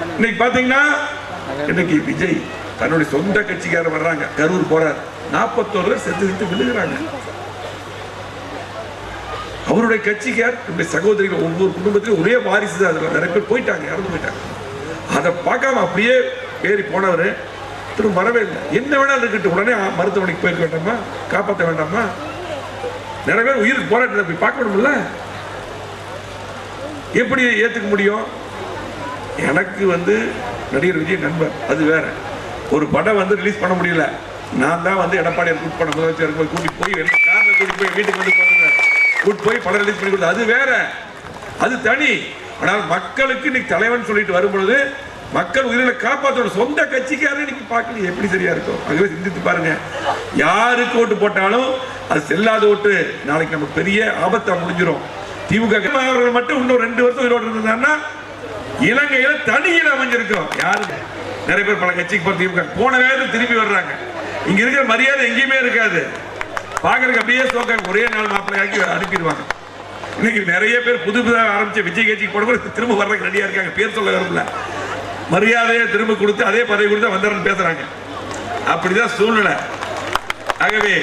இன்னைக்கு பாத்தீங்கன்னா இன்னைக்கு விஜய் தன்னுடைய சொந்த கட்சிக்காரர் வர்றாங்க, கரூர் போறார், 41 பேர் செத்து விழுகிறாங்க. அவருடைய கட்சிக்கார் சகோதரிகள் ஒவ்வொரு குடும்பத்திலும் ஒரே வாரிசு தான், அதுல நிறைய பேர் போயிட்டாங்க, இறந்து போயிட்டாங்க. அதை பார்க்காம அப்படியே ஏறி போனவர் திரும்ப வரவே இல்லை. என்ன வேணாலும் இருக்கட்டும், உடனே மருத்துவமனைக்கு போயிருக்க வேண்டாமா, காப்பாற்ற வேண்டாமா? நிறைய பேர் உயிருக்கு போராட்டத்தை போய் பார்க்கணும்ல, எப்படி ஏத்துக்க முடியும்? எனக்கு நடிகர் விஜய் நண்பர், அது வேற. ஒரு படம் ரிலீஸ் பண்ண முடியல, நான் தான் எடப்பாடியார் கூட்டு பண்ண முதலமைச்சர் கூட்டிட்டு போய் கார்ல கூட்டிட்டு போய் வீட்டுக்கு கூட்டு போய் படம் ரிலீஸ் பண்ணி கொடுத்தது, அது வேற, அது தனி. ஆனால் மக்களுக்கு இன்னைக்கு தலைவன் சொல்லிட்டு வரும்பொழுது மக்கள் உயிரினை காப்பாற்ற சொந்த கட்சிக்காரே இன்னைக்கு பார்க்கல, எப்படி சரியா இருக்கும்? ஆகவே சிந்தித்து பாருங்க, யாருக்கு ஓட்டு போட்டாலும் அது செல்லாத ஓட்டு, நாளைக்கு நமக்கு பெரிய ஆபத்தா முடிஞ்சிடும். திமுக அவர்கள் மட்டும் இன்னும் 2 வருஷம் உயிரோடு இருந்தாங்கன்னா இலங்கையில தனியில் அமைஞ்சிருக்கும். யாரு நிறைய பேர் பல கட்சிக்கு போற திமுக போன வேகத்தில் திரும்பி வர்றாங்க. இங்க இருக்கிற மரியாதை எங்கேயுமே இருக்காது, பாக்குறதுக்கு அப்படியே சோக்க ஒரே நாள் மாப்பிள்ளையாக்கி அனுப்பிடுவாங்க. இன்னைக்கு நிறைய பேர் புதுசாக ஆரம்பிச்ச விஜய் கட்சிக்கு போட திரும்ப வர்றதுக்கு ரெடியா இருக்காங்க. பேர் சொல்ல வரும்ல, மரியாதையை திரும்ப கொடுத்து அதே பதவி கொடுத்து வந்தாரன்னு பேசுறாங்க. அப்படிதான் சூழ்நிலை. ஆகவே